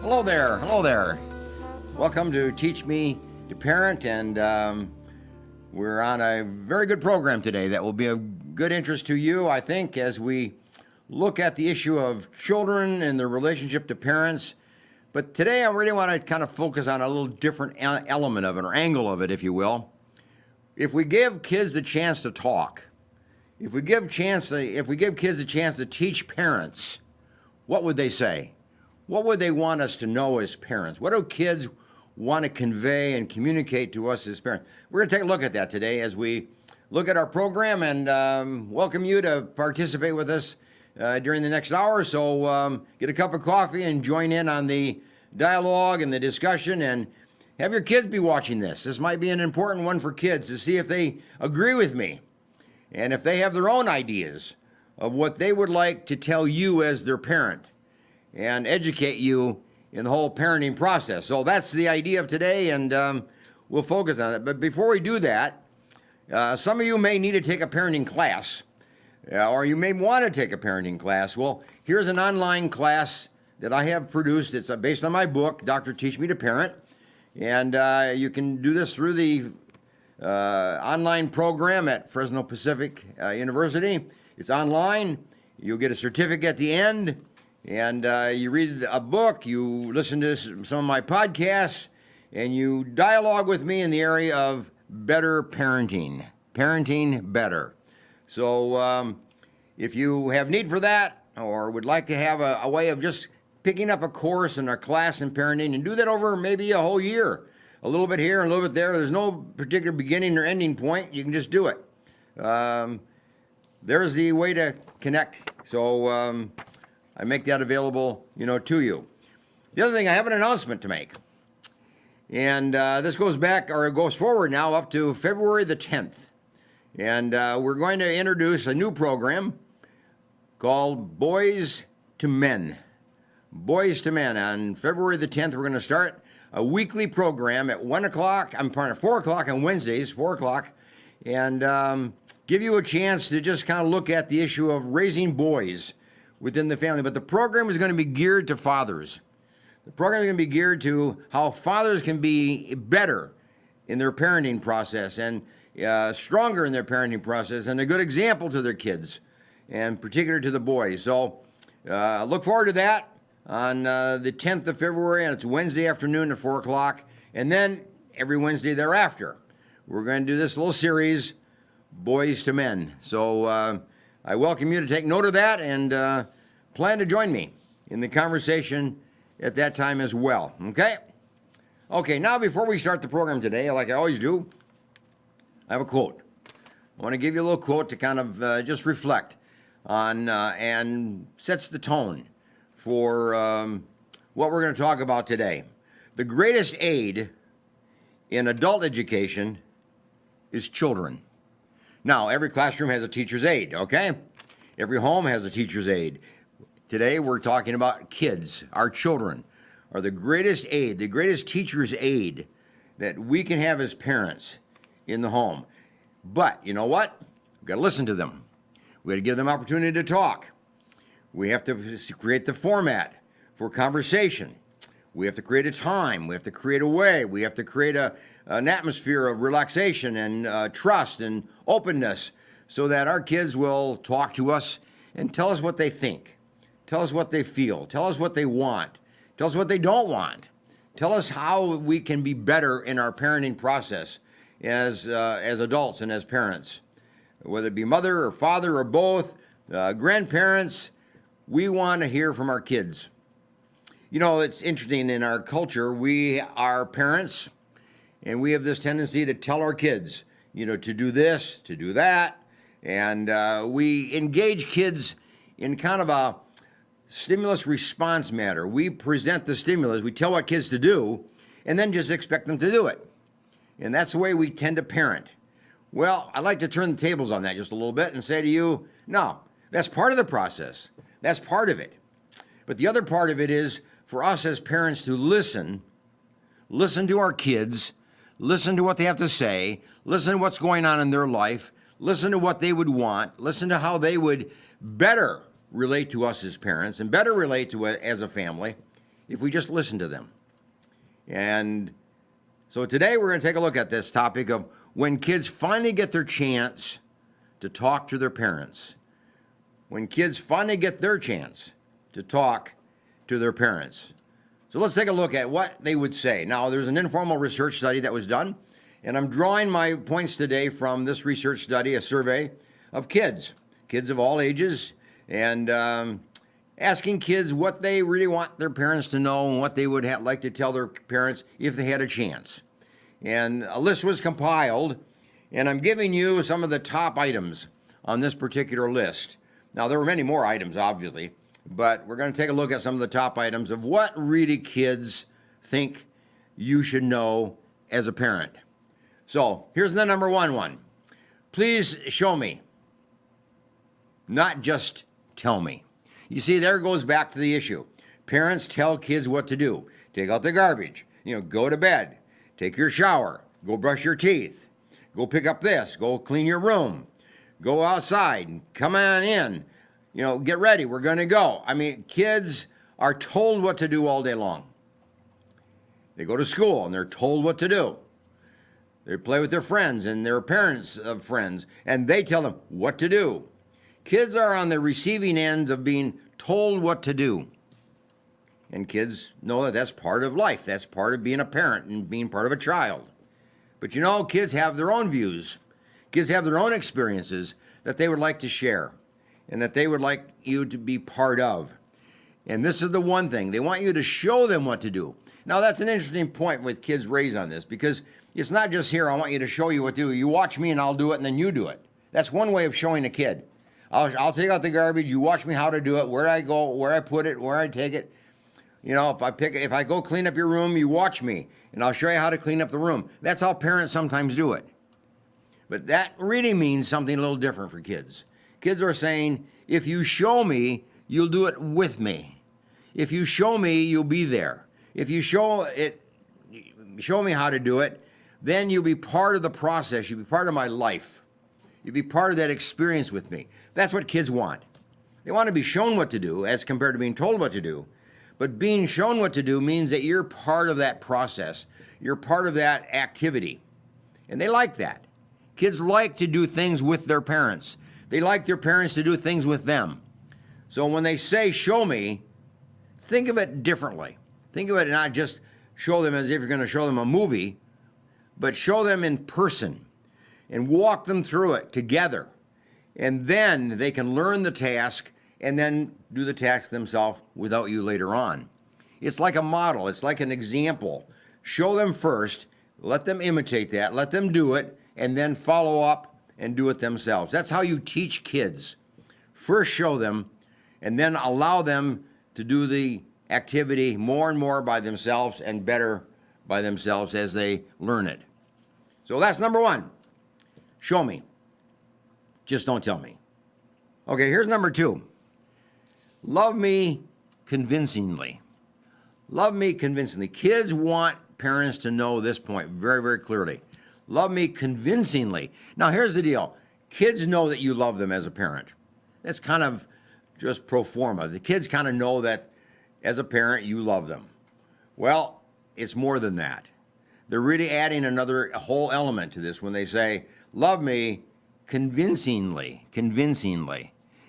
Hello there. Welcome to Teach Me to Parent, and we're on a very good program today that will be of good interest to you, I think, as we look at the issue of children and their relationship to parents. But today I really want to kind of focus on a little different element of it, or angle of it, if you will. If we give kids the chance to talk, if we give kids a chance to teach parents, what would they say? What would they want us to know as parents? What do kids want to convey and communicate to us as parents? We're going to take a look at that today as we look at our program, and welcome you to participate with us during the next hour. So get a cup of coffee and join in on the dialogue and the discussion, and have your kids be watching this. This might be an important one for kids to see if they agree with me and if they have their own ideas of what they would like to tell you as their parent and educate you in the whole parenting process. So that's the idea of today, and we'll focus on it. But before we do that, some of you may need to take a parenting class, or you may want to take a parenting class. Well, here's an online class that I have produced. It's based on my book, Dr. Teach Me to Parent, and you can do this through the online program at Fresno Pacific University. It's online. You'll get a certificate at the end. And you read a book, you listen to some of my podcasts, and you dialogue with me in the area of better parenting better. So if you have need for that, or would like to have a way of just picking up a course in a class in parenting, and do that over maybe a whole year, a little bit here and a little bit there, there's no particular beginning or ending point, you can just do it. There's the way to connect. So I make that available, to you. The other thing, I have an announcement to make. And this goes forward now up to February the 10th. And we're going to introduce a new program called Boys to Men. Boys to Men. On February the 10th, we're going to start a weekly program at 4 o'clock on Wednesdays, 4 o'clock, and give you a chance to just kind of look at the issue of raising boys within the family. But the program is going to be geared to fathers. The program is going to be geared to how fathers can be better in their parenting process and stronger in their parenting process and a good example to their kids, and particular to the boys. So look forward to that on the 10th of February, and it's Wednesday afternoon at 4 o'clock. And then every Wednesday thereafter, we're going to do this little series, Boys to Men. So I welcome you to take note of that and plan to join me in the conversation at that time as well, okay? Okay, now before we start the program today, like I always do, I have a quote. I want to give you a little quote to kind of just reflect on and sets the tone for what we're going to talk about today. The greatest aid in adult education is children. Now, every classroom has a teacher's aide, okay? Every home has a teacher's aide. Today, we're talking about kids. Our children are the greatest aid, the greatest teacher's aid that we can have as parents in the home. But you know what? We've got to listen to them. We've got to give them opportunity to talk. We have to create the format for conversation. We have to create a time. We have to create a way. We have to create an atmosphere of relaxation and trust and openness so that our kids will talk to us and tell us what they think, tell us what they feel, tell us what they want, tell us what they don't want, tell us how we can be better in our parenting process as adults and as parents, whether it be mother or father or both, grandparents. We want to hear from our kids. It's interesting in our culture, we are parents, and we have this tendency to tell our kids, to do this, to do that, and we engage kids in kind of a stimulus response matter. We present the stimulus, we tell our kids to do, and then just expect them to do it. And that's the way we tend to parent. Well, I'd like to turn the tables on that just a little bit and say to you, no, that's part of the process. That's part of it. But the other part of it is for us as parents to listen to our kids, listen to what they have to say, listen to what's going on in their life, listen to what they would want, listen to how they would better relate to us as parents and better relate to us as a family if we just listen to them. And so today we're going to take a look at this topic of when kids finally get their chance to talk to their parents. When kids finally get their chance to talk to their parents. So let's take a look at what they would say. Now, there's an informal research study that was done, and I'm drawing my points today from this research study, a survey of kids of all ages, and asking kids what they really want their parents to know and what they would like to tell their parents if they had a chance. And a list was compiled, and I'm giving you some of the top items on this particular list. Now, there were many more items, obviously, but we're going to take a look at some of the top items of what really kids think you should know as a parent. So here's the number one. Please show me, not just tell me. You see, there goes back to the issue. Parents tell kids what to do. Take out the garbage, go to bed, take your shower, go brush your teeth, go pick up this, go clean your room, go outside, come on in, get ready, we're going to go. I mean, kids are told what to do all day long. They go to school and they're told what to do. They play with their friends and their parents of friends, and they tell them what to do. Kids are on the receiving ends of being told what to do. And kids know that that's part of life. That's part of being a parent and being part of a child. But kids have their own views. Kids have their own experiences that they would like to share and that they would like you to be part of. And this is the one thing. They want you to show them what to do. Now, that's an interesting point with kids raised on this, because it's not just here, I want you to show you what to do. You watch me and I'll do it, and then you do it. That's one way of showing a kid. I'll take out the garbage, you watch me how to do it, where I go, where I put it, where I take it. If I go clean up your room, you watch me, and I'll show you how to clean up the room. That's how parents sometimes do it. But that really means something a little different for kids. Kids are saying, if you show me, you'll do it with me. If you show me, you'll be there. If you show me how to do it, then you'll be part of the process. You'll be part of my life. You'll be part of that experience with me. That's what kids want. They want to be shown what to do as compared to being told what to do. But being shown what to do means that you're part of that process. You're part of that activity. And they like that. Kids like to do things with their parents. They like their parents to do things with them. So when they say, show me, think of it differently. Think of it not just show them as if you're going to show them a movie, but show them in person and walk them through it together. And then they can learn the task and then do the task themselves without you later on. It's like a model. It's like an example. Show them first, let them imitate that, let them do it, and then follow up and do it themselves. That's how you teach kids. First show them, and then allow them to do the activity more and more by themselves and better by themselves as they learn it. So that's number one. Show me. Just don't tell me. Okay, here's number two. Love me convincingly. Love me convincingly. Kids want parents to know this point very, very clearly. Love me convincingly. Now, here's the deal. Kids know that you love them as a parent. That's kind of just pro forma. The kids kind of know that as a parent, you love them. Well, it's more than that. They're really adding a whole element to this when they say, love me convincingly.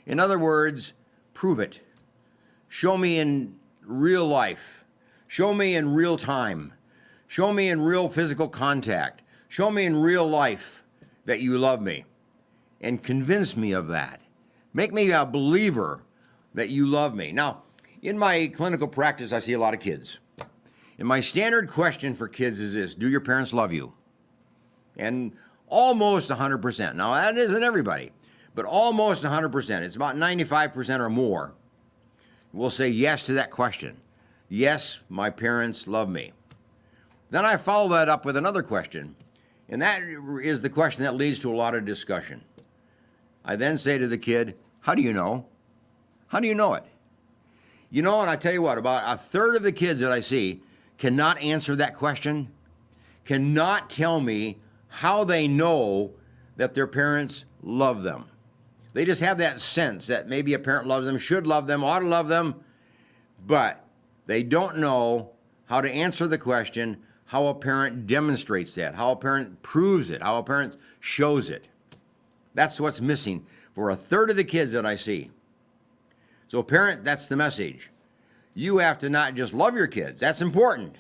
In other words, prove it. Show me in real life. Show me in real time. Show me in real physical contact. Show me in real life that you love me. And convince me of that. Make me a believer that you love me. Now, in my clinical practice, I see a lot of kids. And my standard question for kids is this: do your parents love you? And almost 100%. Now, that isn't everybody, but almost 100%. It's about 95% or more will say yes to that question. Yes, my parents love me. Then I follow that up with another question, and that is the question that leads to a lot of discussion. I then say to the kid, how do you know? How do you know it? And I tell you what, about a third of the kids that I see cannot answer that question, cannot tell me how they know that their parents love them. They just have that sense that maybe a parent loves them, should love them, ought to love them, but They don't know how to answer the question, how a parent demonstrates that, how a parent proves it, how a parent shows it. That's what's missing for a third of the kids that I see. So parent, that's the message. You have to not just love your kids, that's important,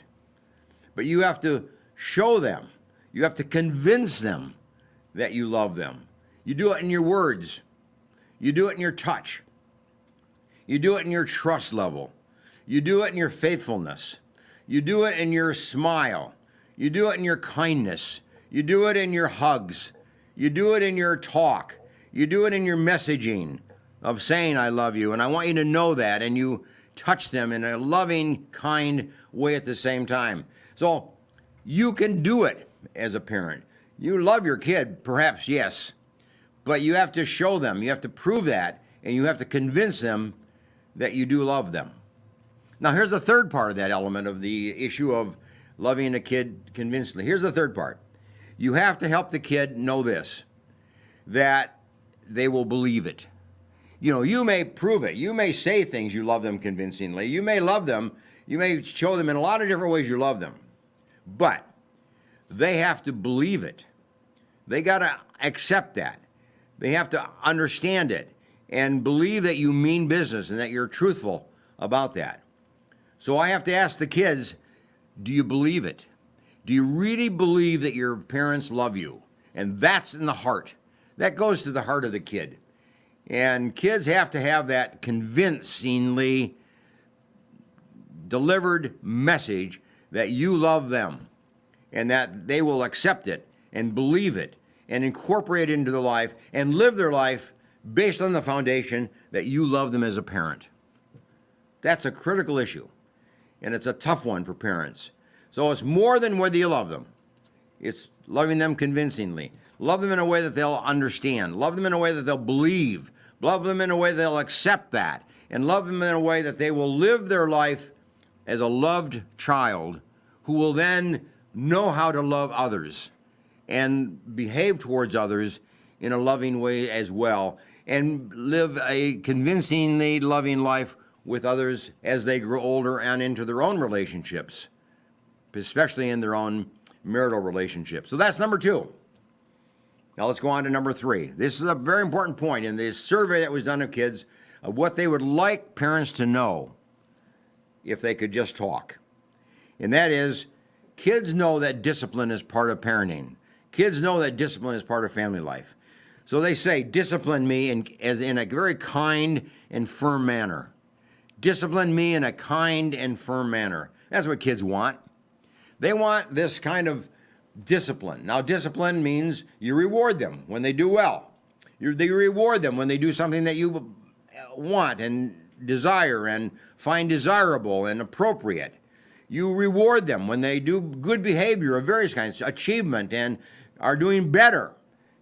but you have to show them. You have to convince them that you love them. You do it in your words. You do it in your touch. You do it in your trust level. You do it in your faithfulness. You do it in your smile. You do it in your kindness. You do it in your hugs. You do it in your talk. You do it in your messaging of saying, I love you, and I want you to know that, and you touch them in a loving, kind way at the same time. So you can do it as a parent. You love your kid, perhaps, yes, but you have to show them, you have to prove that, and you have to convince them that you do love them. Now, here's the third part of that element of the issue of loving a kid convincingly. Here's the third part. You have to help the kid know this, that they will believe it. You know, you may prove it. You may say things you love them convincingly. You may love them. You may show them in a lot of different ways you love them. But they have to believe it. They got to accept that. They have to understand it and believe that you mean business and that you're truthful about that. So I have to ask the kids, do you believe it? Do you really believe that your parents love you? And that's in the heart. That goes to the heart of the kid. And kids have to have that convincingly delivered message that you love them and that they will accept it and believe it and incorporate it into their life and live their life based on the foundation that you love them as a parent. That's a critical issue, and it's a tough one for parents. So it's more than whether you love them. It's loving them convincingly. Love them in a way that they'll understand. Love them in a way that they'll believe. Love them in a way that they'll accept that. And love them in a way that they will live their life as a loved child who will then know how to love others and behave towards others in a loving way as well, and live a convincingly loving life with others as they grow older and into their own relationships, especially in their own marital relationships. So that's number 2. Now let's go on to number 3. This is a very important point in this survey that was done of kids of what they would like parents to know if they could just talk. And that is, kids know that discipline is part of parenting. Kids know that discipline is part of family life. So they say, discipline me as in a very kind and firm manner. Discipline me in a kind and firm manner. That's what kids want. They want this kind of discipline. Now, discipline means you reward them when they do well. You reward them when they do something that you want and desire and find desirable and appropriate. You reward them when they do good behavior of various kinds, achievement, and are doing better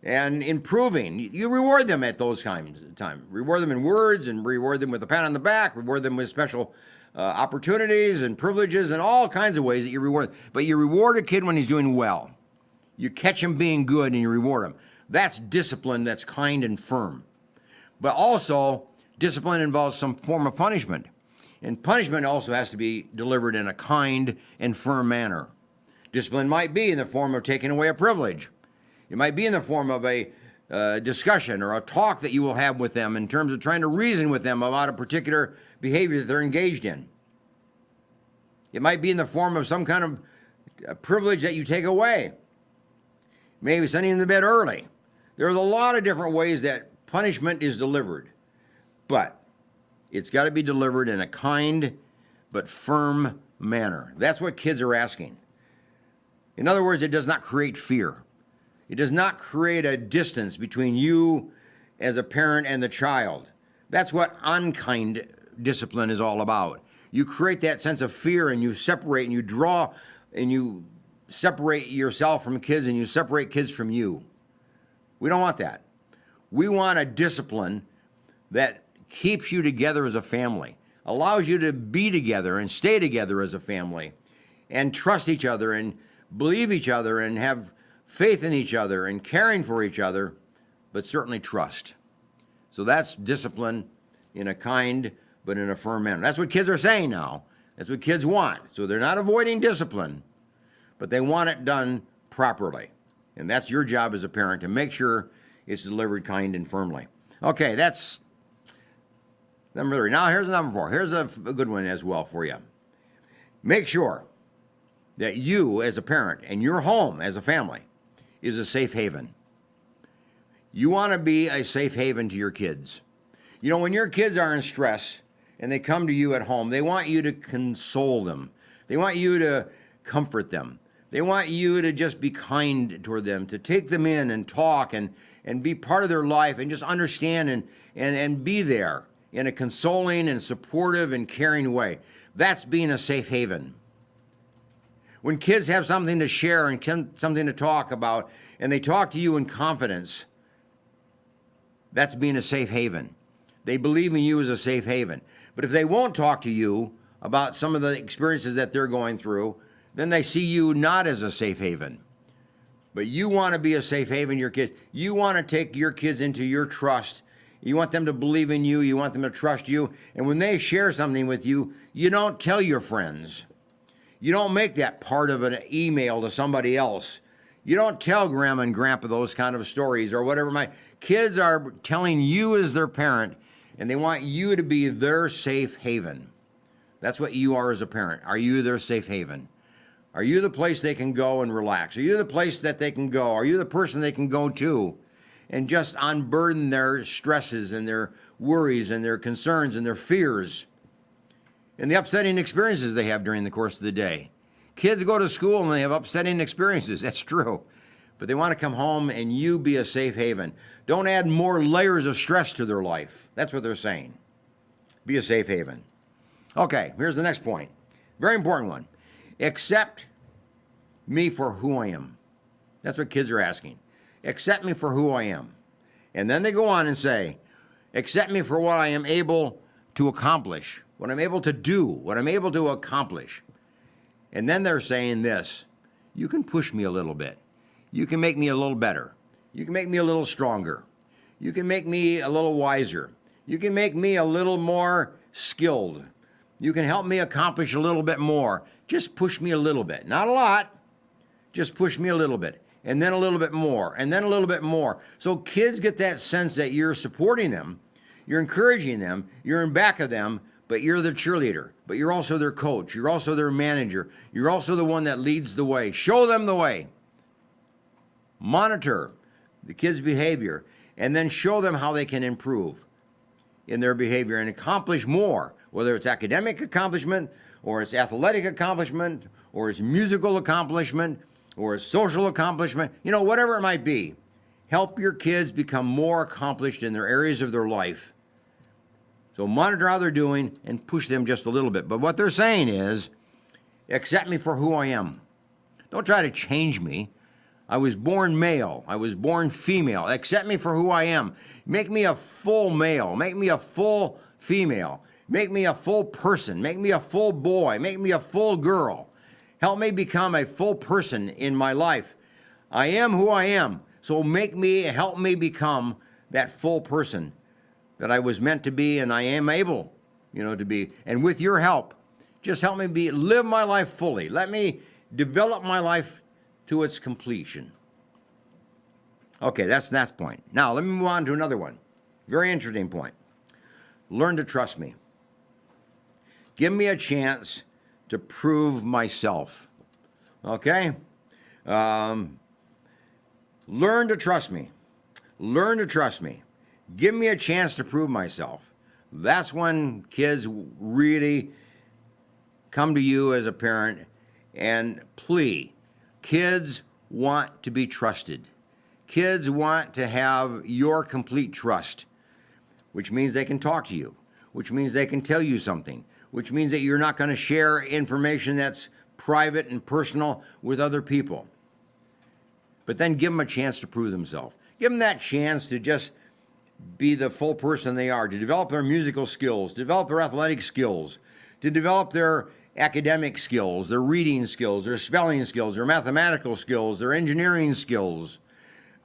and improving. You reward them at those kinds of time. Reward them in words and reward them with a pat on the back, reward them with special opportunities and privileges and all kinds of ways that you reward. But you reward a kid when he's doing well. You catch him being good and you reward him. That's discipline that's kind and firm. But also, discipline involves some form of punishment. And punishment also has to be delivered in a kind and firm manner. Discipline might be in the form of taking away a privilege. It might be in the form of a discussion or a talk that you will have with them in terms of trying to reason with them about a particular behavior that they're engaged in. It might be in the form of some kind of privilege that you take away. Maybe sending them to bed early. There's a lot of different ways that punishment is delivered, but it's got to be delivered in a kind but firm manner. That's what kids are asking. In other words, it does not create fear. It does not create a distance between you as a parent and the child. That's what unkind discipline is all about. You create that sense of fear and you separate and you draw and you separate yourself from kids and you separate kids from you. We don't want that. We want a discipline that keeps you together as a family, allows you to be together and stay together as a family and trust each other and believe each other and have faith in each other and caring for each other, but certainly trust. So that's discipline in a kind but in a firm manner. That's what kids are saying now. That's what kids want. So they're not avoiding discipline, but they want it done properly. And that's your job as a parent, to make sure it's delivered kind and firmly. Okay, that's number 3. Now here's number 4. Here's a good one as well for you. Make sure that you as a parent and your home as a family is a safe haven. You want to be a safe haven to your kids. You know, when your kids are in stress and they come to you at home, they want you to console them. They want you to comfort them. They want you to just be kind toward them, to take them in and talk and be part of their life and just understand and be there in a consoling and supportive and caring way. That's being a safe haven. When kids have something to share and something to talk about, and they talk to you in confidence, that's being a safe haven. They believe in you as a safe haven. But if they won't talk to you about some of the experiences that they're going through, then they see you not as a safe haven. But you want to be a safe haven to your kids. You want to take your kids into your trust. You want them to believe in you. You want them to trust you. And when they share something with you, you don't tell your friends. You don't make that part of an email to somebody else. You don't tell grandma and grandpa those kind of stories or whatever. My kids are telling you as their parent, and they want you to be their safe haven. That's what you are as a parent. Are you their safe haven? Are you the place they can go and relax? Are you the place that they can go? Are you the person they can go to and just unburden their stresses and their worries and their concerns and their fears and the upsetting experiences they have during the course of the day? Kids go to school and they have upsetting experiences. That's true. But they want to come home and you be a safe haven. Don't add more layers of stress to their life. That's what they're saying. Be a safe haven. Okay, here's the next point. Very important one. Accept me for who I am. That's what kids are asking. Accept me for who I am. And then they go on and say, accept me for what I am able to accomplish, what I'm able to do, what I'm able to accomplish. And then they're saying this, you can push me a little bit. You can make me a little better. You can make me a little stronger. You can make me a little wiser. You can make me a little more skilled. You can help me accomplish a little bit more. Just push me a little bit. Not a lot. Just push me a little bit. And then a little bit more. And then a little bit more. So kids get that sense that you're supporting them. You're encouraging them. You're in back of them. But you're their cheerleader. But you're also their coach. You're also their manager. You're also the one that leads the way. Show them the way. Monitor the kids' behavior. And then show them how they can improve in their behavior and accomplish more. Whether it's academic accomplishment, or it's athletic accomplishment, or it's musical accomplishment, or it's social accomplishment, whatever it might be. Help your kids become more accomplished in their areas of their life. So monitor how they're doing and push them just a little bit. But what they're saying is, accept me for who I am. Don't try to change me. I was born male. I was born female. Accept me for who I am. Make me a full male. Make me a full female. Make me a full person. Make me a full boy. Make me a full girl. Help me become a full person in my life. I am who I am. So help me become that full person that I was meant to be and I am able, to be. And with your help, just help me live my life fully. Let me develop my life to its completion. Okay, that's that point. Now, let me move on to another one. Very interesting point. Learn to trust me. Give me a chance to prove myself. Okay? Learn to trust me. Learn to trust me. Give me a chance to prove myself. That's when kids really come to you as a parent and plea. Kids want to be trusted. Kids want to have your complete trust, which means they can talk to you, which means they can tell you something, which means that you're not going to share information that's private and personal with other people. But then give them a chance to prove themselves. Give them that chance to just be the full person they are, to develop their musical skills, develop their athletic skills, to develop their academic skills, their reading skills, their spelling skills, their mathematical skills, their engineering skills,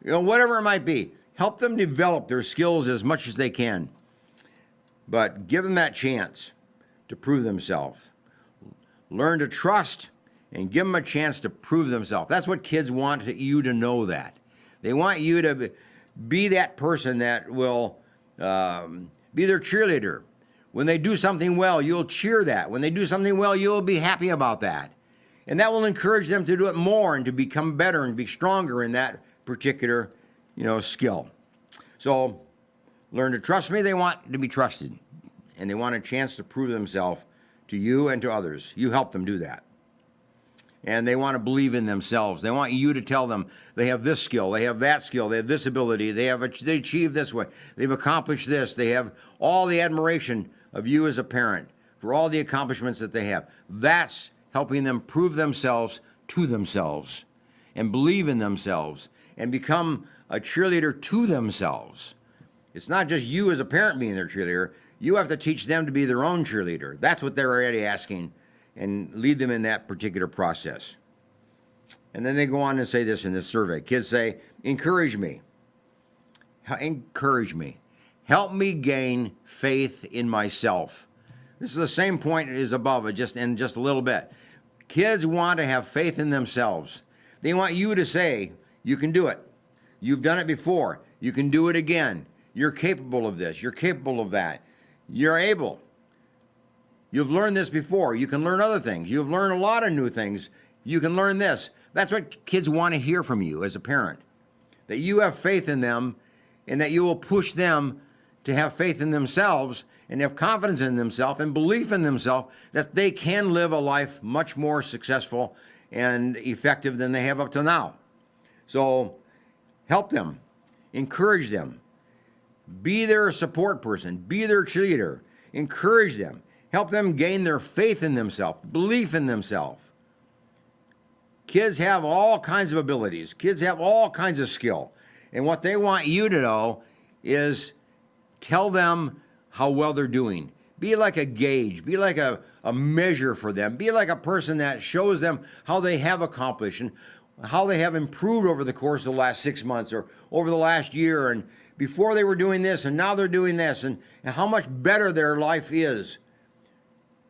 whatever it might be. Help them develop their skills as much as they can. But give them that chance to prove themselves. learn to trust, and give them a chance to prove themselves. That's what kids want you to know that. They want you to be that person that will be their cheerleader. When they do something well, you'll cheer that. When they do something well, you'll be happy about that. And that will encourage them to do it more and to become better and be stronger in that particular, skill. So learn to trust me. They want to be trusted. And they want a chance to prove themselves to you and to others. You help them do that. And they want to believe in themselves. They want you to tell them they have this skill, they have that skill, they have this ability, they achieved this way, they've accomplished this. They have all the admiration of you as a parent for all the accomplishments that they have. That's helping them prove themselves to themselves and believe in themselves and become a cheerleader to themselves. It's not just you as a parent being their cheerleader. You have to teach them to be their own cheerleader. That's what they're already asking, and lead them in that particular process. And then they go on and say this in this survey. Kids say, encourage me. Encourage me. Help me gain faith in myself. This is the same point as above, just a little bit. Kids want to have faith in themselves. They want you to say, you can do it. You've done it before. You can do it again. You're capable of this. You're capable of that. You're able. You've learned this before. You can learn other things. You've learned a lot of new things. You can learn this. That's what kids want to hear from you as a parent. That you have faith in them and that you will push them to have faith in themselves and have confidence in themselves and belief in themselves that they can live a life much more successful and effective than they have up to now. So help them. Encourage them. Be their support person. Be their cheerleader. Encourage them. Help them gain their faith in themselves, belief in themselves. Kids have all kinds of abilities. Kids have all kinds of skill. And what they want you to know is tell them how well they're doing. Be like a gauge. Be like a measure for them. Be like a person that shows them how they have accomplished and how they have improved over the course of the last 6 months or over the last year. And before they were doing this and now they're doing this, and how much better their life is.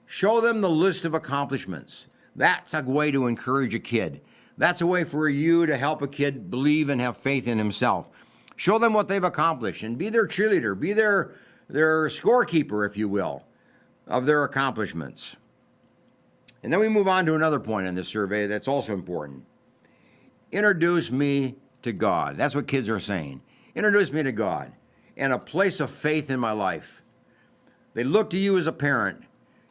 Show them the list of accomplishments. That's a way to encourage a kid. That's a way for you to help a kid believe and have faith in himself. Show them what they've accomplished and be their cheerleader, be their scorekeeper, if you will, of their accomplishments. And then we move on to another point in this survey that's also important. Introduce me to God. That's what kids are saying. Introduce me to God and a place of faith in my life. They look to you as a parent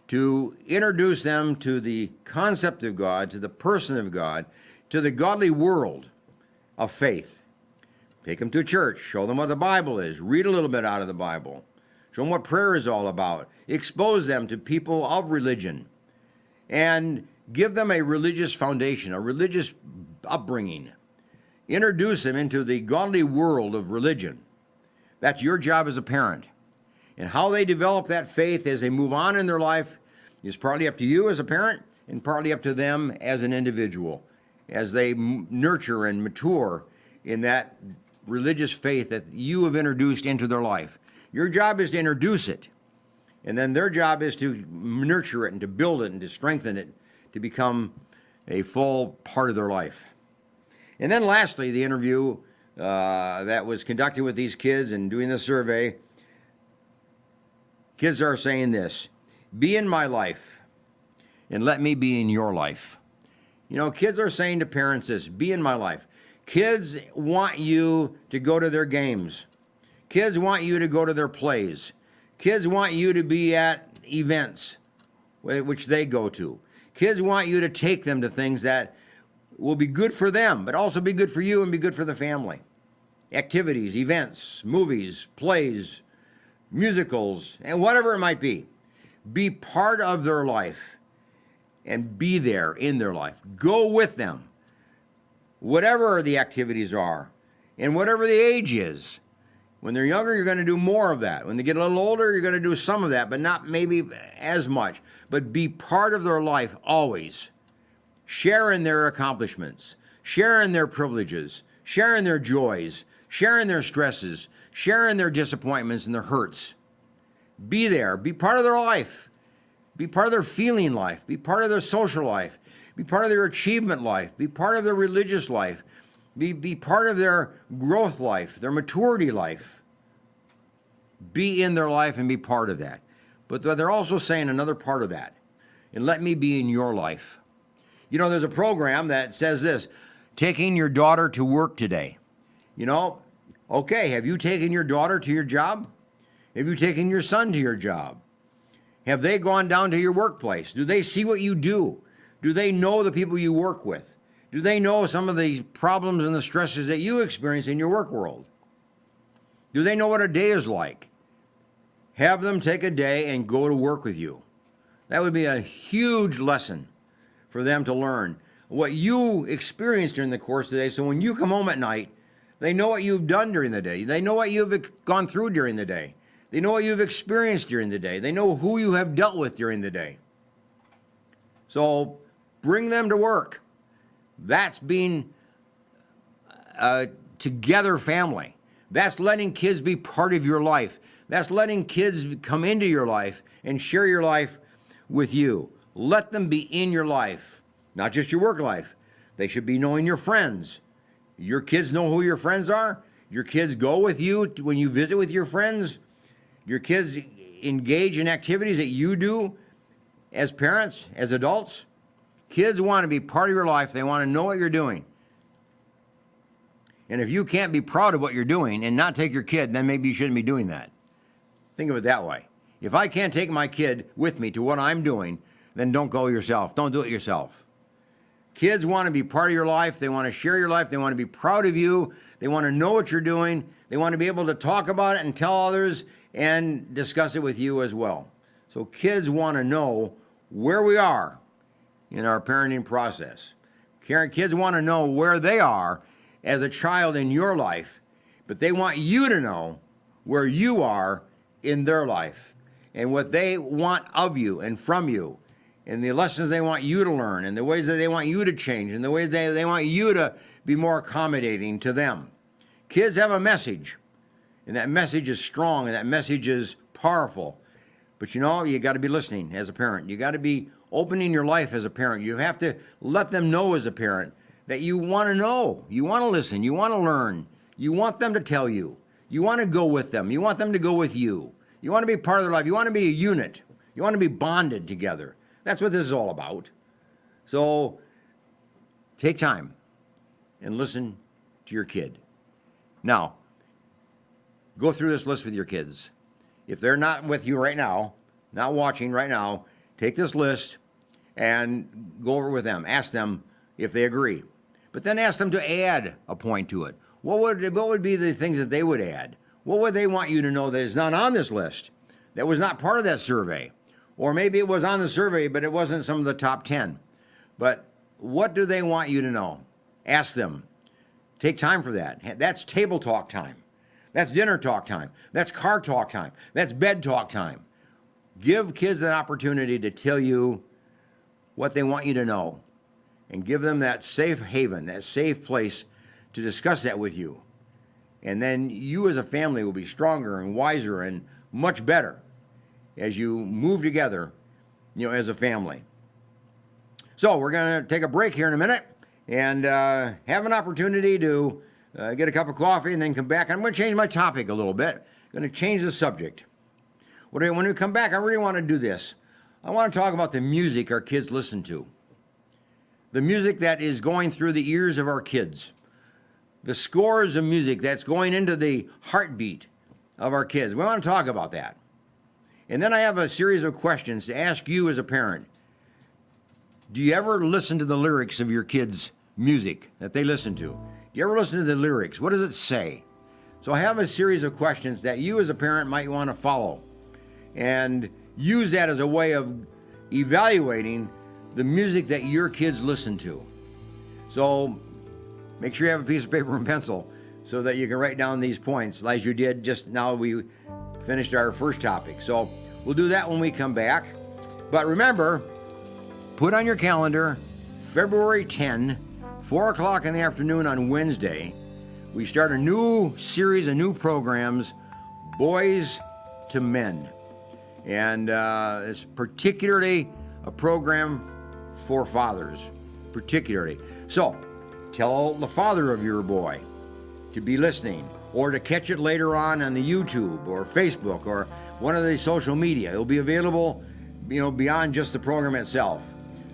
to introduce them to the concept of God, to the person of God, to the godly world of faith. Take them to church. Show them what the Bible is. Read a little bit out of the Bible. Show them what prayer is all about. Expose them to people of religion. And give them a religious foundation, a religious upbringing. Introduce them into the godly world of religion. That's your job as a parent. And how they develop that faith as they move on in their life is partly up to you as a parent and partly up to them as an individual, as they nurture and mature in that religious faith that you have introduced into their life. Your job is to introduce it, and then their job is to nurture it and to build it and to strengthen it to become a full part of their life. And then lastly, the interview that was conducted with these kids and doing the survey, kids are saying this: be in my life and let me be in your life. Kids are saying to parents this: be in my life. Kids want you to go to their games. Kids want you to go to their plays. Kids want you to be at events which they go to. Kids want you to take them to things that will be good for them, but also be good for you and be good for the family. Activities, events, movies, plays, musicals, and whatever it might be. Be part of their life and be there in their life. Go with them, whatever the activities are and whatever the age is. When they're younger, you're going to do more of that. When they get a little older, you're going to do some of that, but not maybe as much. But be part of their life always. Share in their accomplishments. Share in their privileges. Share in their joys. Share in their stresses. Share in their disappointments and their hurts. Be there. Be part of their life. Be part of their feeling life. Be part of their social life. Be part of their achievement life. Be part of their religious life. Be part of their growth life, their maturity life. Be in their life and be part of that. But they're also saying another part of that. And let me be in your life. You know, there's a program that says this, taking your daughter to work today. You know, okay, have you taken your daughter to your job? Have you taken your son to your job? Have they gone down to your workplace? Do they see what you do? Do they know the people you work with? Do they know some of the problems and the stresses that you experience in your work world? Do they know what a day is like? Have them take a day and go to work with you. That would be a huge lesson for them to learn what you experienced during the course of the day. So when you come home at night, they know what you've done during the day. They know what you've gone through during the day. They know what you've experienced during the day. They know who you have dealt with during the day. So bring them to work. That's being a together family. That's letting kids be part of your life. That's letting kids come into your life and share your life with you. Let them be in your life, not just your work life. They should be knowing your friends. Your kids know who your friends are. Your kids go with you when you visit with your friends. Your kids engage in activities that you do as parents, as adults. Kids want to be part of your life. They want to know what you're doing. And if you can't be proud of what you're doing and not take your kid, then maybe you shouldn't be doing that. Think of it that way. If I can't take my kid with me to what I'm doing, then don't go yourself. Don't do it yourself. Kids want to be part of your life. They want to share your life. They want to be proud of you. They want to know what you're doing. They want to be able to talk about it and tell others and discuss it with you as well. So kids want to know where we are in our parenting process. Kids want to know where they are as a child in your life, but they want you to know where you are in their life and what they want of you and from you and the lessons they want you to learn and the ways that they want you to change and the ways they want you to be more accommodating to them. Kids have a message, and that message is strong and that message is powerful. But you know, you got to be listening as a parent. You got to be opening your life as a parent. You have to let them know as a parent that you want to know, you want to listen, you want to learn, you want them to tell you, you want to go with them, you want them to go with you, you want to be part of their life, you want to be a unit, you want to be bonded together. That's what this is all about. So take time and listen to your kid. Now, go through this list with your kids. If they're not with you right now, not watching right now, take this list and go over with them. Ask them if they agree. But then ask them to add a point to it. What would be the things that they would add? What would they want you to know that is not on this list, that was not part of that survey? Or maybe it was on the survey, but it wasn't some of the top 10. But what do they want you to know? Ask them. Take time for that. That's table talk time. That's dinner talk time. That's car talk time. That's bed talk time. Give kids an opportunity to tell you what they want you to know. And give them that safe haven, that safe place to discuss that with you. And then you as a family will be stronger and wiser and much better as you move together, as a family. So we're going to take a break here in a minute and have an opportunity to get a cup of coffee and then come back. I'm going to change my topic a little bit. I'm going to change the subject. When we come back, I really want to do this. I want to talk about the music our kids listen to. The music that is going through the ears of our kids. The scores of music that's going into the heartbeat of our kids. We want to talk about that. And then I have a series of questions to ask you as a parent. Do you ever listen to the lyrics of your kids' music that they listen to? Do you ever listen to the lyrics? What does it say? So I have a series of questions that you as a parent might want to follow and use that as a way of evaluating the music that your kids listen to. So make sure you have a piece of paper and pencil so that you can write down these points as you did just now. We finished our first topic. So we'll do that when we come back. But remember, put on your calendar, February 10, 4 o'clock in the afternoon on Wednesday, we start a new series of new programs, Boys to Men. And it's particularly a program for fathers, particularly. So tell the father of your boy to be listening, or to catch it later on the YouTube or Facebook or one of the social media. It'll be available, beyond just the program itself.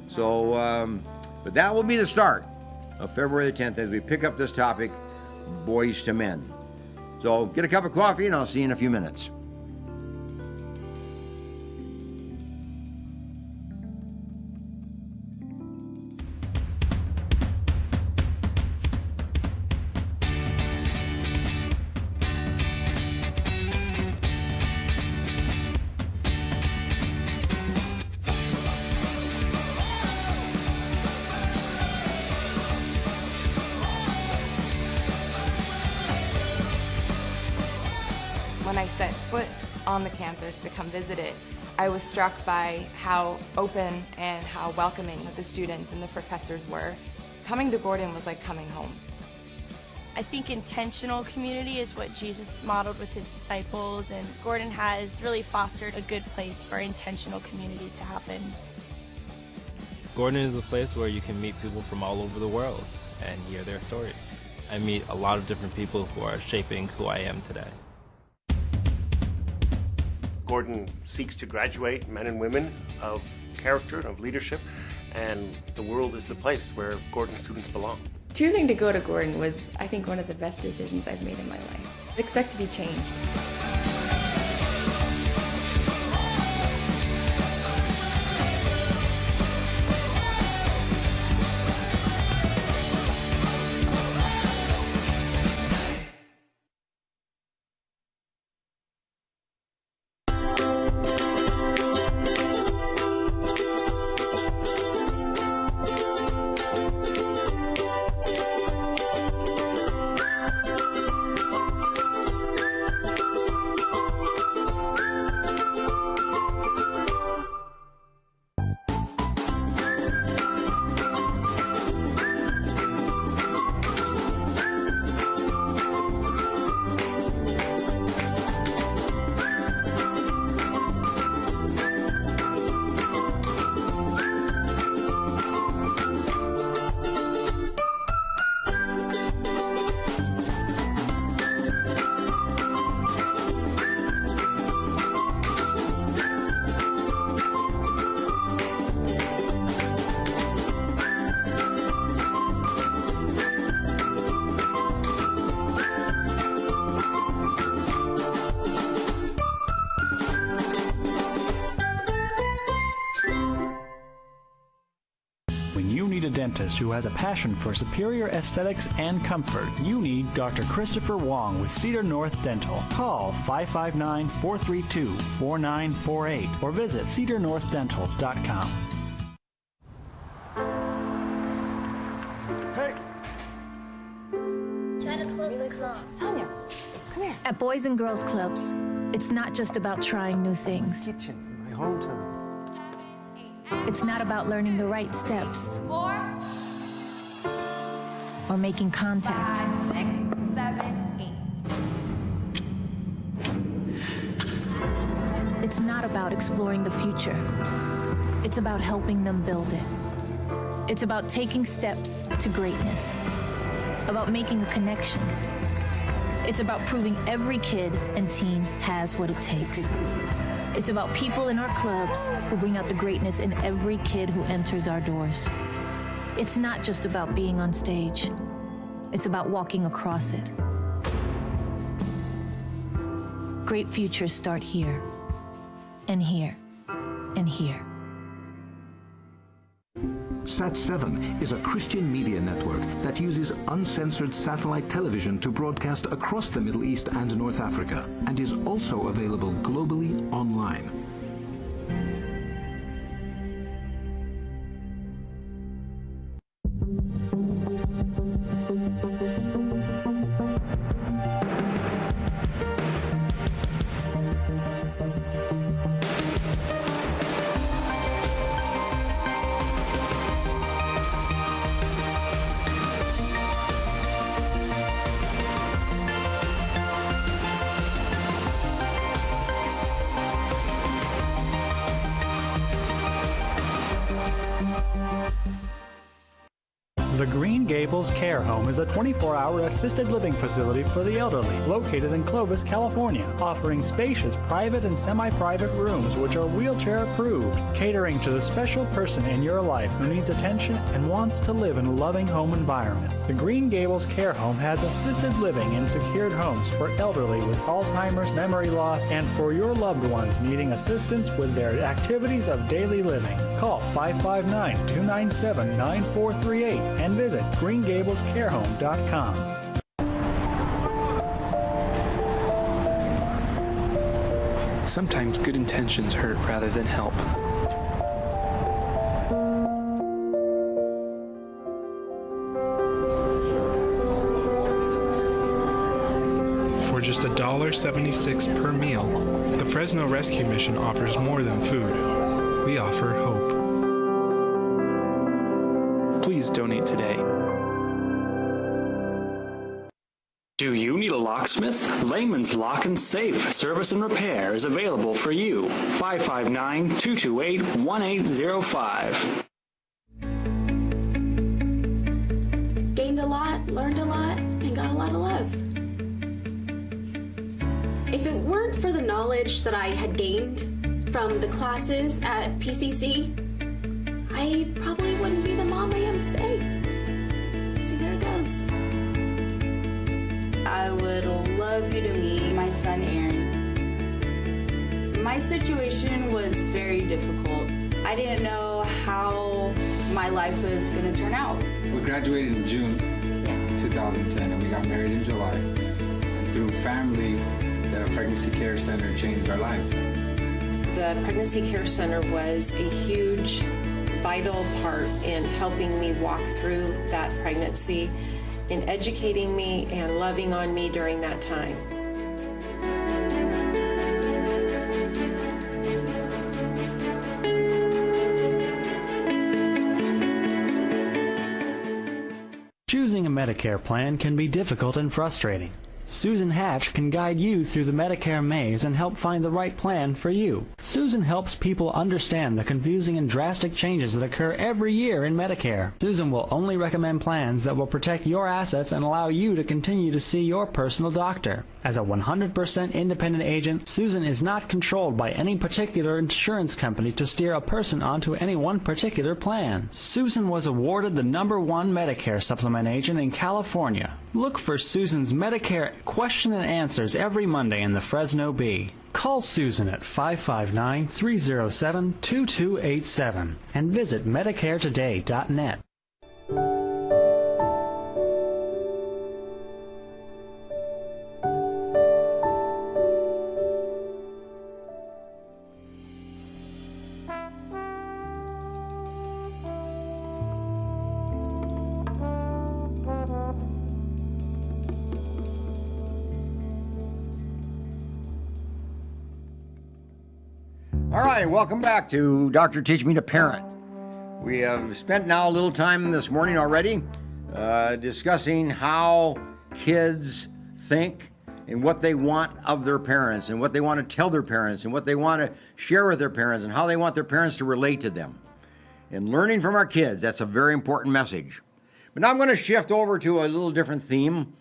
So, but that will be the start of February the 10th as we pick up this topic, boys to men. So get a cup of coffee and I'll see you in a few minutes. When I set foot on the campus to come visit it, I was struck by how open and how welcoming the students and the professors were. Coming to Gordon was like coming home. I think intentional community is what Jesus modeled with his disciples, and Gordon has really fostered a good place for intentional community to happen. Gordon is a place where you can meet people from all over the world and hear their stories. I meet a lot of different people who are shaping who I am today. Gordon seeks to graduate men and women of character and of leadership, and the world is the place where Gordon students belong. Choosing to go to Gordon was, I think, one of the best decisions I've made in my life. I expect to be changed. When you need a dentist who has a passion for superior aesthetics and comfort, you need Dr. Christopher Wong with Cedar North Dental. Call 559-432-4948 or visit cedarnorthdental.com. Hey! Try to close the club. Tanya, come here. At Boys and Girls Clubs, it's not just about trying new things. Kitchen in my hometown. It's not about learning the right steps 4, or making contact. 5, 6, 7, 8. It's not about exploring the future. It's about helping them build it. It's about taking steps to greatness. About making a connection. It's about proving every kid and teen has what it takes. It's about people in our clubs who bring out the greatness in every kid who enters our doors. It's not just about being on stage. It's about walking across it. Great futures start here, and here, and here. Sat7 is a Christian media network that uses uncensored satellite television to broadcast across the Middle East and North Africa, and is also available globally online. The Green Gables Care Home is a 24-hour assisted living facility for the elderly located in Clovis, California, offering spacious private and semi-private rooms which are wheelchair approved, catering to the special person in your life who needs attention and wants to live in a loving home environment. The Green Gables Care Home has assisted living in secured homes for elderly with Alzheimer's, memory loss, and for your loved ones needing assistance with their activities of daily living. Call 559-297-9438 and visit greengablescarehome.com. Sometimes good intentions hurt rather than help. For just $1.76 per meal, the Fresno Rescue Mission offers more than food. We offer hope. Please donate today. Do you need a locksmith? Layman's Lock and Safe Service and Repair is available for you. 559-228-1805. Gained a lot, learned a lot, and got a lot of love. If it weren't for the knowledge that I had gained from the classes at PCC, I probably wouldn't be the mom I am today. See, there it goes. I would love you to meet my son, Aaron. My situation was very difficult. I didn't know how my life was going to turn out. We graduated in June 2010 and we got married in July. And through family, the Pregnancy Care Center changed our lives. The Pregnancy Care Center was a huge, vital part in helping me walk through that pregnancy, in educating me and loving on me during that time. Choosing a Medicare plan can be difficult and frustrating. Susan Hatch can guide you through the Medicare maze and help find the right plan for you. Susan helps people understand the confusing and drastic changes that occur every year in Medicare. Susan will only recommend plans that will protect your assets and allow you to continue to see your personal doctor. As a 100% independent agent, Susan is not controlled by any particular insurance company to steer a person onto any one particular plan. Susan was awarded the #1 Medicare supplement agent in California. Look for Susan's Medicare question and answers every Monday in the Fresno Bee. Call Susan at 559-307-2287 and visit MedicareToday.net. All right, welcome back to Dr. Teach Me to Parent. We have spent now a little time this morning already discussing how kids think and what they want of their parents and what they want to tell their parents and what they want to share with their parents and how they want their parents to relate to them. And learning from our kids, that's a very important message. But now I'm going to shift over to a little different theme.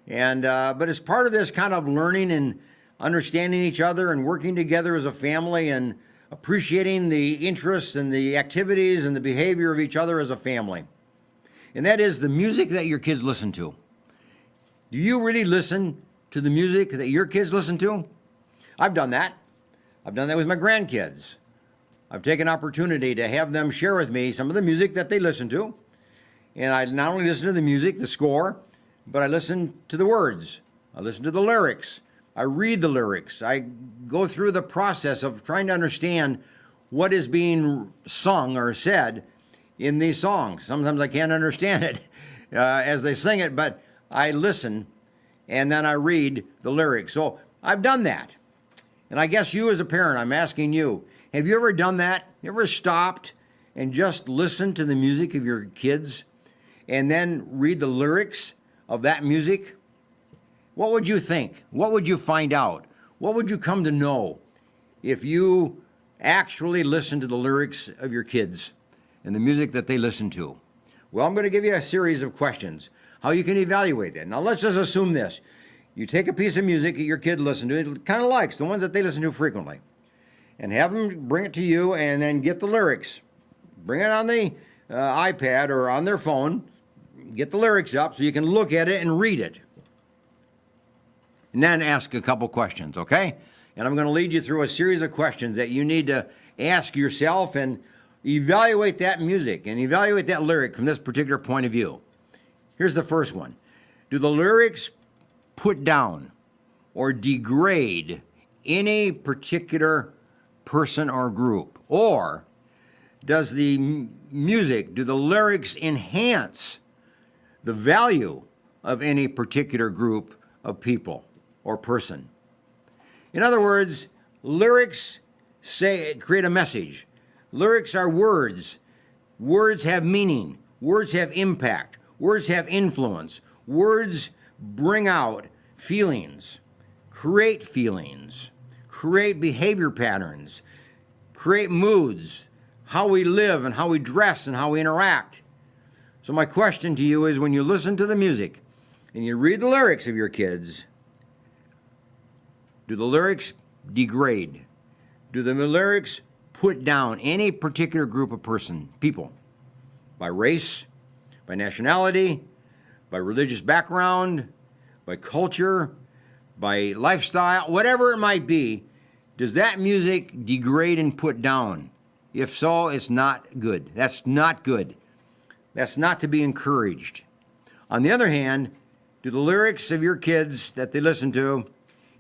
But as part of this kind of learning and understanding each other and working together as a family and appreciating the interests and the activities and the behavior of each other as a family. And that is the music that your kids listen to. Do you really listen to the music that your kids listen to? I've done that. I've done that with my grandkids. I've taken opportunity to have them share with me some of the music that they listen to. And I not only listen to the music, the score, but I listen to the words. I listen to the lyrics. I read the lyrics. I go through the process of trying to understand what is being sung or said in these songs. Sometimes I can't understand it as they sing it, but I listen and then I read the lyrics. So I've done that. And I guess you as a parent, I'm asking you, have you ever done that? You ever stopped and just listened to the music of your kids and then read the lyrics of that music? What would you think? What would you find out? What would you come to know if you actually listened to the lyrics of your kids and the music that they listen to? Well, I'm going to give you a series of questions, how you can evaluate that. Now, let's just assume this. You take a piece of music that your kid listens to, it kind of likes, the ones that they listen to frequently, and have them bring it to you and then get the lyrics. Bring it on the iPad or on their phone, get the lyrics up so you can look at it and read it. And then ask a couple questions, okay? And I'm going to lead you through a series of questions that you need to ask yourself and evaluate that music and evaluate that lyric from this particular point of view. Here's the first one. Do the lyrics put down or degrade any particular person or group? Or does the music, do the lyrics enhance the value of any particular group of people or person? In other words, lyrics create a message. Lyrics are words. Words have meaning. Words have impact. Words have influence. Words bring out feelings, create behavior patterns, create moods, how we live and how we dress and how we interact. So my question to you is, when you listen to the music and you read the lyrics of your kids, do the lyrics degrade? Do the lyrics put down any particular group of people, by race, by nationality, by religious background, by culture, by lifestyle, whatever it might be? Does that music degrade and put down? If so, it's not good. That's not good. That's not to be encouraged. On the other hand, do the lyrics of your kids that they listen to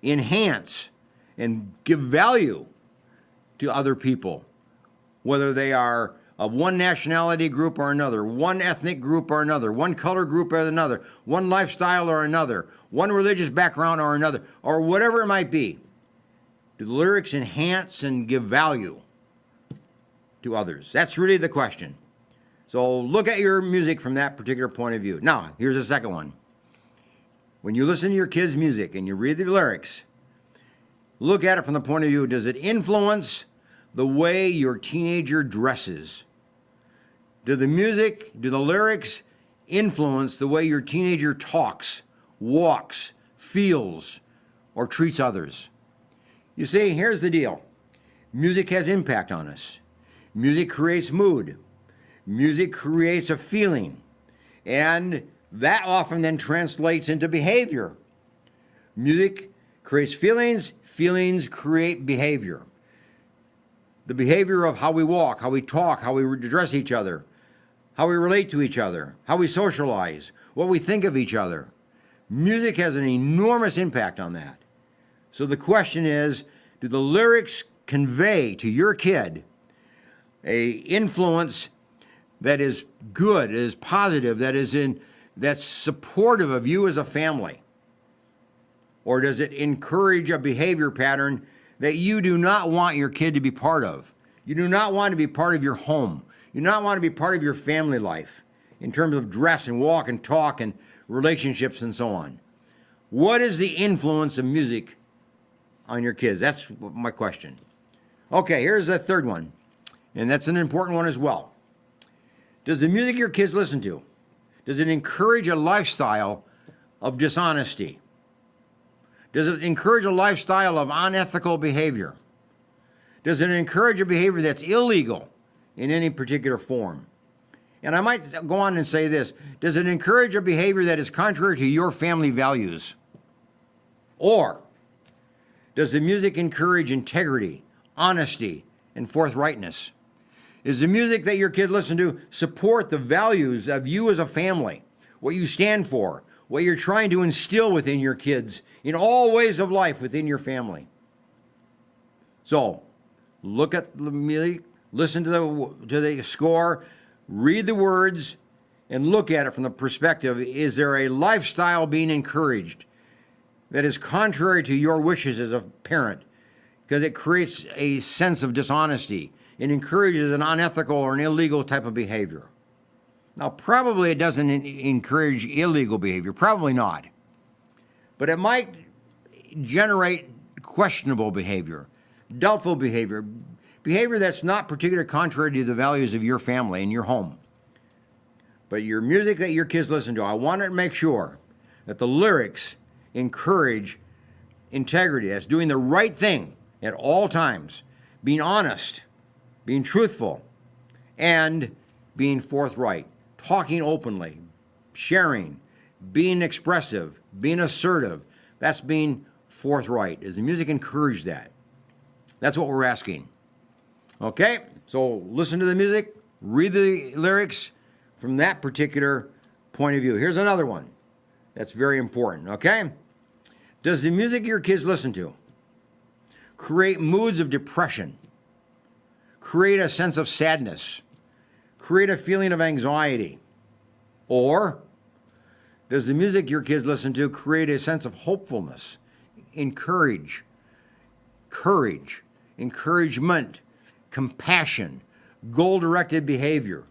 enhance and give value to other people, whether they are of one nationality group or another, one ethnic group or another, one color group or another, one lifestyle or another, one religious background or another, or whatever it might be? Do the lyrics enhance and give value to others? That's really the question. So look at your music from that particular point of view. Now, here's the second one. When you listen to your kids' music and you read the lyrics, look at it from the point of view, does it influence the way your teenager dresses? Do the lyrics influence the way your teenager talks, walks, feels, or treats others? You see, here's the deal. Music has impact on us. Music creates mood. Music creates a feeling. And that often then translates into behavior. Music creates feelings. Feelings create behavior. The behavior of how we walk, how we talk, how we address each other, how we relate to each other, how we socialize, what we think of each other. Music has an enormous impact on that. So the question is, do the lyrics convey to your kid a influence that is good, is positive, that's supportive of you as a family? Or does it encourage a behavior pattern that you do not want your kid to be part of? You do not want to be part of your home. You do not want to be part of your family life in terms of dress and walk and talk and relationships and so on. What is the influence of music on your kids? That's my question. Okay, here's a third one, and that's an important one as well. Does the music your kids listen to, does it encourage a lifestyle of dishonesty? Does it encourage a lifestyle of unethical behavior? Does it encourage a behavior that's illegal in any particular form? And I might go on and say this. Does it encourage a behavior that is contrary to your family values? Or does the music encourage integrity, honesty, and forthrightness? Is the music that your kid listens to support the values of you as a family, what you stand for, what you're trying to instill within your kids in all ways of life within your family? So, look at the music, listen to the score, read the words, and look at it from the perspective, is there a lifestyle being encouraged that is contrary to your wishes as a parent? Because it creates a sense of dishonesty. It encourages an unethical or an illegal type of behavior. Now, probably it doesn't encourage illegal behavior, probably not. But it might generate questionable behavior, doubtful behavior, behavior that's not particularly contrary to the values of your family and your home. but your music that your kids listen to, I want to make sure that the lyrics encourage integrity. That's doing the right thing at all times, being honest, being truthful, and being forthright, talking openly, sharing, being expressive, being assertive. That's being forthright. Does the music encourage that? That's what we're asking. Okay, so listen to the music, read the lyrics from that particular point of view. Here's another one that's very important, okay? Does the music your kids listen to create moods of depression, create a sense of sadness, create a feeling of anxiety? Or does the music your kids listen to create a sense of hopefulness, courage, encouragement, compassion, goal-directed behavior?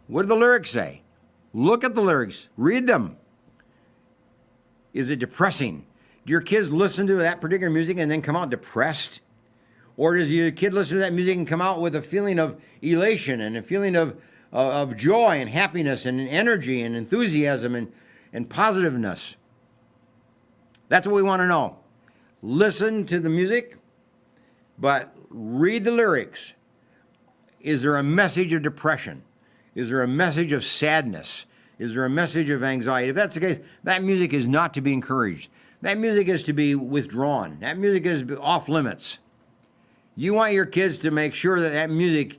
What do the lyrics say? Look at the lyrics. Read them. Is it depressing? Do your kids listen to that particular music and then come out depressed? Or does your kid listen to that music and come out with a feeling of elation and a feeling of joy and happiness and energy and enthusiasm and positiveness? That's what we want to know. Listen to the music, but read the lyrics. Is there a message of depression? Is there a message of sadness? Is there a message of anxiety? If that's the case, that music is not to be encouraged. That music is to be withdrawn. That music is off limits. You want your kids to make sure that that music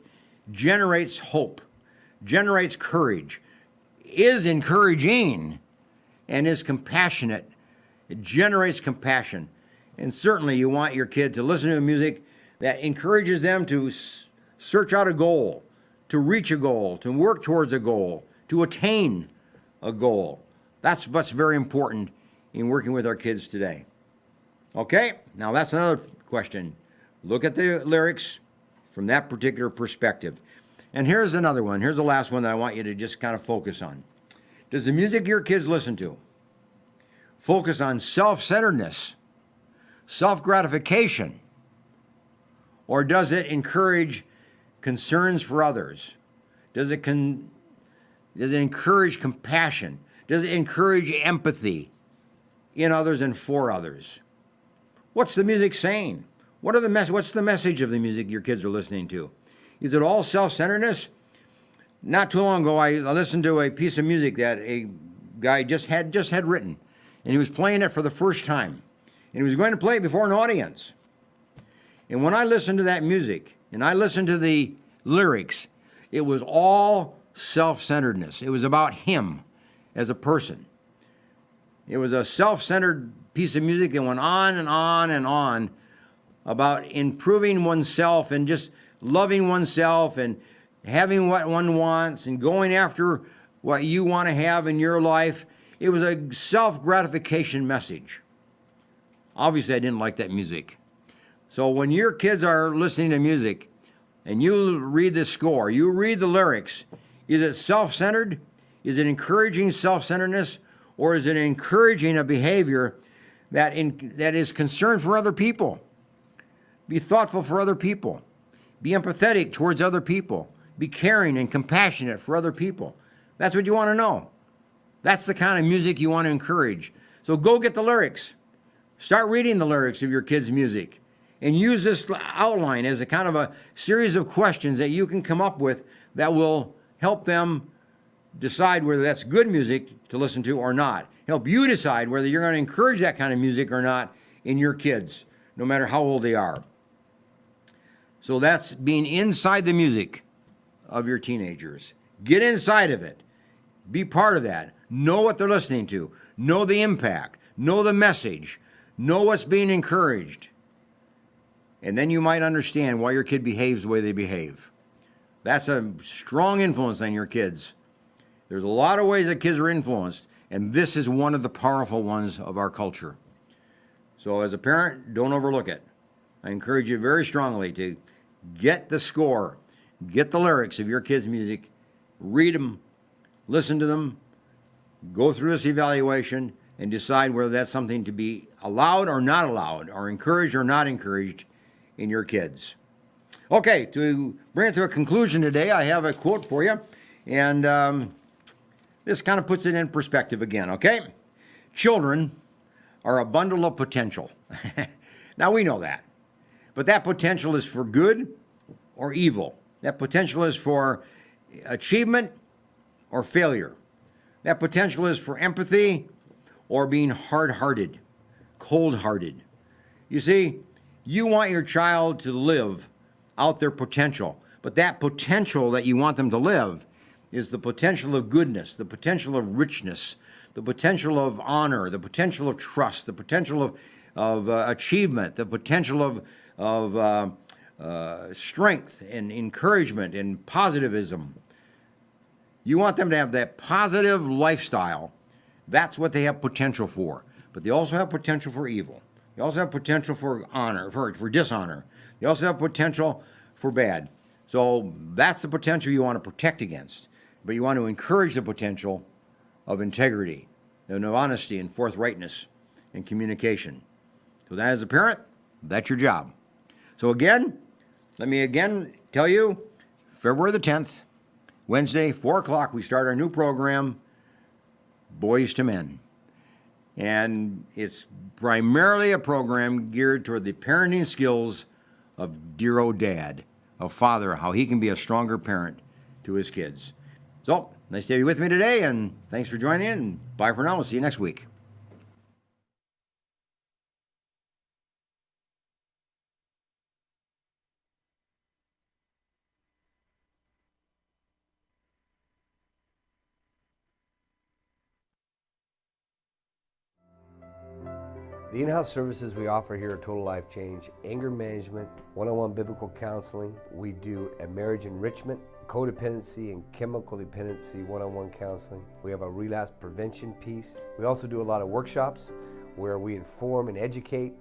generates hope, generates courage, is encouraging, and is compassionate. It generates compassion. And certainly you want your kid to listen to music that encourages them to search out a goal, to reach a goal, to work towards a goal, to attain a goal. That's what's very important in working with our kids today. Okay, now that's another question. Look at the lyrics from that particular perspective. And here's another one. Here's the last one that I want you to just kind of focus on. Does the music your kids listen to focus on self-centeredness, self-gratification, or does it encourage concerns for others? Does it encourage compassion? Does it encourage empathy in others and for others? What's the music saying? What's the message of the music your kids are listening to? Is it all self-centeredness? Not too long ago, I listened to a piece of music that a guy just had written, and he was playing it for the first time, and he was going to play it before an audience. And when I listened to that music, and I listened to the lyrics, it was all self-centeredness. It was about him as a person. It was a self-centered piece of music that went on and on and on about improving oneself and just loving oneself and having what one wants and going after what you want to have in your life. It was a self-gratification message. Obviously, I didn't like that music. So when your kids are listening to music and you read the score, you read the lyrics, is it self-centered? Is it encouraging self-centeredness? Or is it encouraging a behavior that is concerned for other people? Be thoughtful for other people. Be empathetic towards other people. Be caring and compassionate for other people. That's what you want to know. That's the kind of music you want to encourage. So go get the lyrics. Start reading the lyrics of your kids' music and use this outline as a kind of a series of questions that you can come up with that will help them decide whether that's good music to listen to or not. Help you decide whether you're going to encourage that kind of music or not in your kids, no matter how old they are. So that's being inside the music of your teenagers. Get inside of it. Be part of that. Know what they're listening to. Know the impact. Know the message. Know what's being encouraged. And then you might understand why your kid behaves the way they behave. That's a strong influence on your kids. There's a lot of ways that kids are influenced, and this is one of the powerful ones of our culture. So as a parent, don't overlook it. I encourage you very strongly to get the score, get the lyrics of your kids' music, read them, listen to them, go through this evaluation, and decide whether that's something to be allowed or not allowed, or encouraged or not encouraged in your kids. Okay, to bring it to a conclusion today, I have a quote for you, And this kind of puts it in perspective again, okay? Children are a bundle of potential. Now, we know that. But that potential is for good or evil. That potential is for achievement or failure. That potential is for empathy or being hard-hearted, cold-hearted. You see, you want your child to live out their potential, but that potential that you want them to live is the potential of goodness, the potential of richness, the potential of honor, the potential of trust, the potential of achievement, the potential of strength and encouragement and positivism. You want them to have that positive lifestyle. That's what they have potential for. But they also have potential for evil. They also have potential for honor, for dishonor. They also have potential for bad. So that's the potential you want to protect against. But you want to encourage the potential of integrity, and of honesty and forthrightness and communication. So that, as a parent, that's your job. So again, let me again tell you, February the 10th, Wednesday, 4 o'clock, we start our new program, Boys to Men. And it's primarily a program geared toward the parenting skills of dear old dad, of father, how he can be a stronger parent to his kids. So, nice to have you with me today, and thanks for joining in, and bye for now. We'll see you next week. The in-house services we offer here at Total Life Change: anger management, one-on-one biblical counseling. We do a marriage enrichment, codependency and chemical dependency one-on-one counseling. We have a relapse prevention piece. We also do a lot of workshops where we inform and educate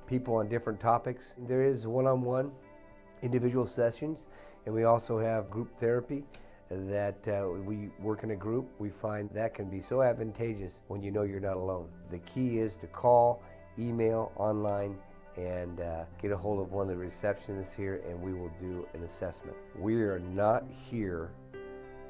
people on different topics. There is one-on-one individual sessions, and we also have group therapy that we work in a group. We find that can be so advantageous when you know you're not alone. The key is to call, email, online, and get a hold of one of the receptionists here, and we will do an assessment. We are not here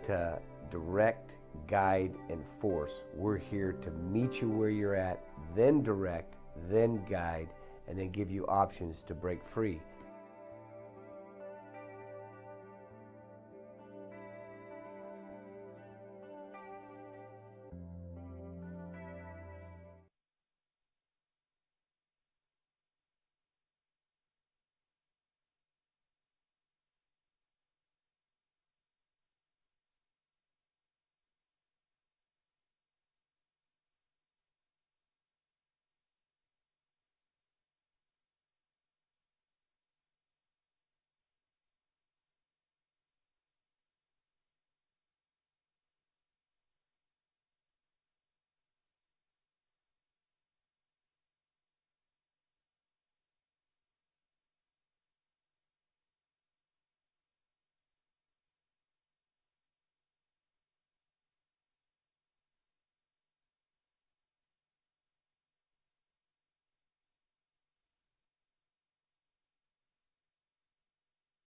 to direct, guide, and force. We're here to meet you where you're at, then direct, then guide, and then give you options to break free